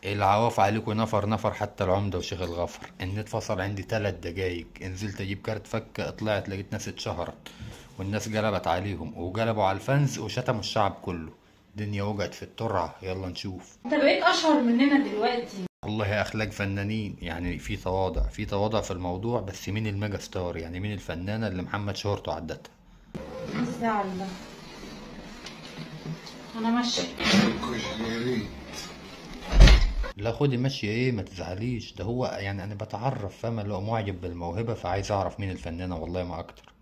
العواف عليكم نفر نفر، حتى العمدة وشيخ الغفر. النت فصل عندي 3 دقايق، نزلت اجيب كارت فك، طلعت لقيت ناس اتشهرت والناس قلبت عليهم وقلبوا على الفنز وشتموا الشعب كله. الدنيا وقعت في الترعة. يلا نشوف. انت بقيت اشهر مننا دلوقتي. والله اخلاق فنانين، يعني في تواضع، في تواضع في الموضوع. بس مين الميجا ستار؟ يعني مين الفنانة اللي محمد شهرته عدتها؟ الزعل ده. انا ماشيه. لا خدي ماشية ايه، ما تزعليش. ده هو يعني انا بتعرف، فاهمة؟ لو معجب بالموهبة فعايز اعرف مين الفنانة، والله ما اكتر.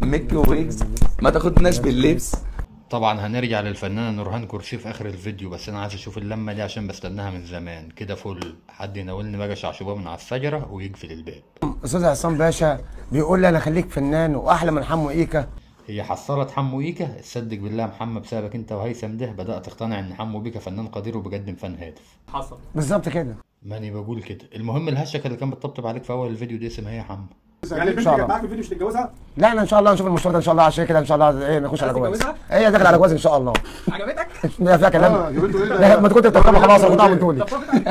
ميكي ويجز ما تاخدناش باللبس. طبعا هنرجع للفنانة نورهان كرسي في اخر الفيديو، بس انا عايز اشوف اللمة دي عشان بستناها من زمان كده. فل حد يناولني بقى شعشوبة من على الشجرة ويقفل الباب. استاذ عصام باشا بيقول لي انا خليك فنان واحلى من حمو ايكا. هي حصلت حمو بيكا؟ تصدق بالله محمد بسببك انت وهيثم ده بدأت اقتنع ان حمو بيكا فنان قدير وبيقدم فن هادف. حصل بالظبط كده. ماني بقول كده. المهم الهشكة اللي كان بتطبطب عليك في اول الفيديو دي اسمها ايه يا حمو؟ يعني البنت كانت معاك في الفيديو مش تتجوزها؟ لا انا ان شاء الله نشوف المشوار ده ان شاء الله، عشان كده ان شاء الله ايه نخش على جواز. تتجوزها؟ هي داخل على جواز ان شاء الله. عجبتك؟ لا فيها كلام. يا بنت ايه لا ما كنت بتطلع خلاص انا كنت عامل تقولي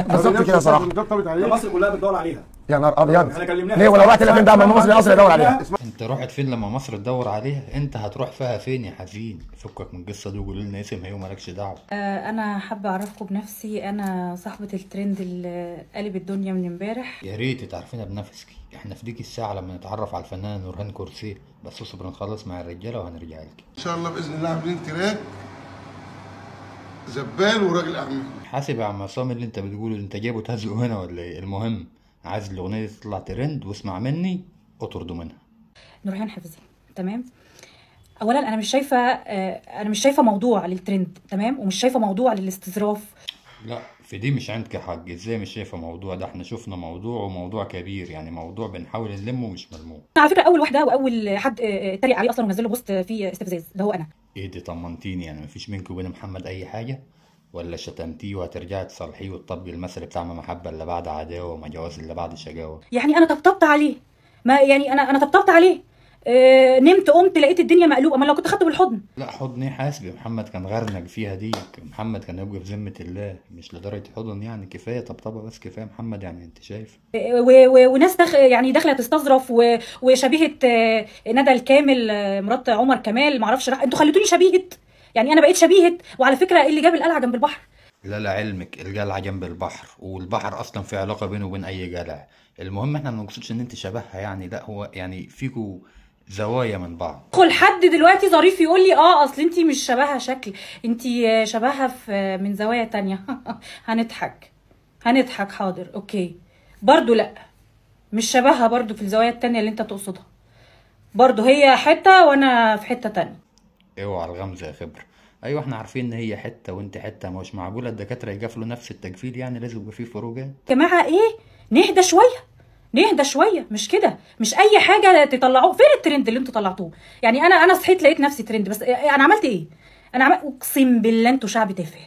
بالظبط كده صراحه. ده مصر كلها بتدور عليها. يا نهار ابيض. احنا كلمناها ليه ولو رحت لفين بقى؟ ما مصر اصلا يدور عليها. انت رحت فين لما مصر تدور عليها؟ انت هتروح فيها فين يا حزين؟ فكك من القصه دي وقول لنا اسمها ايه ومالكش دعوه. انا حابه اعرفكم بنفسي. انا صاحبه الترند اللي قلب الدنيا من امبارح. يا ريت تعرفينا بنفسك. احنا في ديك الساعه لما نتعرف على الفنانه نورهان كرسي. بس اصبر نخلص مع الرجاله وهنرجع لك ان شاء الله باذن الله. عاملين تراك زبال وراجل اعمال. حاسب يا عم عصام اللي انت بتقوله. انت جايبه تهزق هنا ولا ايه؟ المهم عايز الاغنيه دي تطلع ترند واسمع مني اطردوا منها. نورهان حفظي. تمام. اولا انا مش شايفه موضوع للترند. تمام. ومش شايفه موضوع للاستظراف. لا في دي مش عندك حق. ازاي مش شايفه موضوع؟ ده احنا شفنا موضوع وموضوع كبير، يعني موضوع بنحاول نلمه مش ملموم. على فكره اول واحده واول حد اتريق عليه اصلا ونزل له بوست فيه استفزاز ده هو انا. ايه دي؟ طمنتيني. يعني مفيش منك وبين محمد اي حاجه؟ ولا شتمتيه وهترجعي تصالحيه وتطبقي المثل بتاع ما محبه الا بعد عداوه وما جواز الا بعد شجاوه؟ يعني انا طبطبت عليه. ما يعني انا طبطبت عليه. نمت قمت لقيت الدنيا مقلوبه. ما لو كنت خدته بالحضن. لا حضن ايه؟ حاسبي محمد كان غرنك فيها دي. محمد كان يبقى في ذمه الله، مش لدرجه حضن. يعني كفايه طبطبه بس، كفايه محمد. يعني انت شايف وناس يعني داخله تستظرف وشبيهه ندى الكامل مرات عمر كمال. معرفش انتوا خليتوني شبيهه. يعني انا بقيت شبيهه. وعلى فكره اللي جاب القلعه جنب البحر. لا لا علمك الجلعه جنب البحر، والبحر اصلا في علاقه بينه وبين اي جلع. المهم احنا ما نقصدش ان انت شبهها يعني، لا هو يعني فيكوا زوايا من بعض. ادخل حد دلوقتي ظريف يقول لي اصل انت مش شبهها شكل، انت شبهها في من زوايا تانية. هنضحك حاضر اوكي. برضو لا مش شبهها برضو في الزوايا التانية اللي انت تقصدها. برضو هي حتة وانا في حتة تانية. اوعى الغمزه يا خبر. ايوه احنا عارفين ان هي حته وانت حته. مش معقوله الدكاتره يقفلوا نفس التجفيل، يعني لازم يبقى فيه فروقات. يا جماعه ايه، نهدى شويه. مش كده. مش اي حاجه تطلعوه. فين الترند اللي انتوا طلعتوه؟ يعني انا صحيت لقيت نفسي ترند. بس انا عملت ايه؟ اقسم بالله انتوا شعب تافه.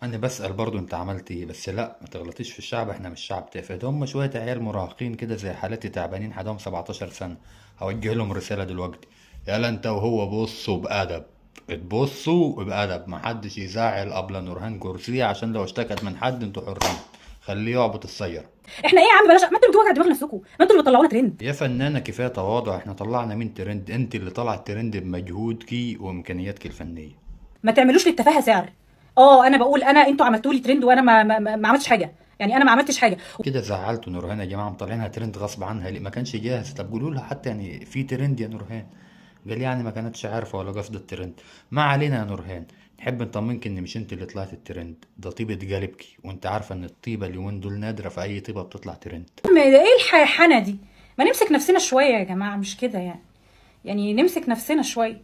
انا بسأل برضو انت عملت ايه. بس لا ما تغلطيش في الشعب. احنا مش شعب تافه. ده هم شويه عيال مراهقين كده زي حالاتي تعبانين حدهم 17 سنه. هوجه لهم رساله دلوقتي. يلا انت وهو بصوا بأدب. اتبصوا بأدب. محدش يزعل قبل نورهان كرسي، عشان لو اشتكت من حد انتوا حرين. خليه يعبط السيارة. احنا ايه يا عم؟ بلاش. ما انتوا اللي بتوجعوا دماغ نفسكم. ما انتوا اللي بتطلعونا ترند. يا فنانة كفاية تواضع. احنا طلعنا مين ترند؟ انت اللي طلعت ترند بمجهودكي وامكانياتك الفنية. ما تعملوش للتفاهه سعر. انا بقول انتوا عملتوا لي ترند وانا ما عملتش حاجه. يعني انا ما عملتش حاجه. كده زعلتوا نورهان يا جماعه. مطلعينها ترند غصب عنها. ليه ما كانش جاهز؟ طب قولوا لها حتى يعني في ترند يا نورهان. قال يعني ما كانتش عارفه ولا قصد الترند. ما علينا يا نورهان. نحب نطمنك ان مش انت اللي طلعت الترند. ده طيبه قلبكي، وانت عارفه ان الطيبه اليومين دول نادره، في اي طيبه بتطلع ترند. ايه الحيحنه دي؟ ما نمسك نفسنا شويه يا جماعه. مش كده يعني نمسك نفسنا شويه.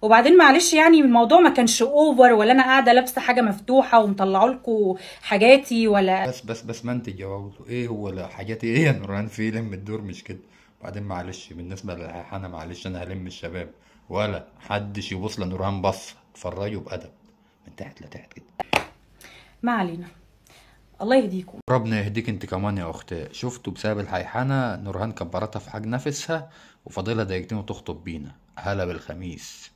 وبعدين معلش يعني الموضوع ما كانش اوفر، ولا انا قاعده لابسه حاجه مفتوحه ومطلعوا لكم حاجاتي ولا. بس ما انت جاوبته ايه هو؟ لا حاجاتي ايه يا نورهان؟ في لم الدور مش كده. وبعدين معلش بالنسبه للحيحانه، معلش انا هلم الشباب. ولا حدش يبص لنورهان بص. اتفرجوا بادب من تحت لتحت كده. ما علينا. الله يهديكم. ربنا يهديك انت كمان يا اختي. شفتوا بسبب الحيحانه نورهان كبرتها في حاج نفسها وفاضلها دقيقتين وتخطب بينا. هلا بالخميس.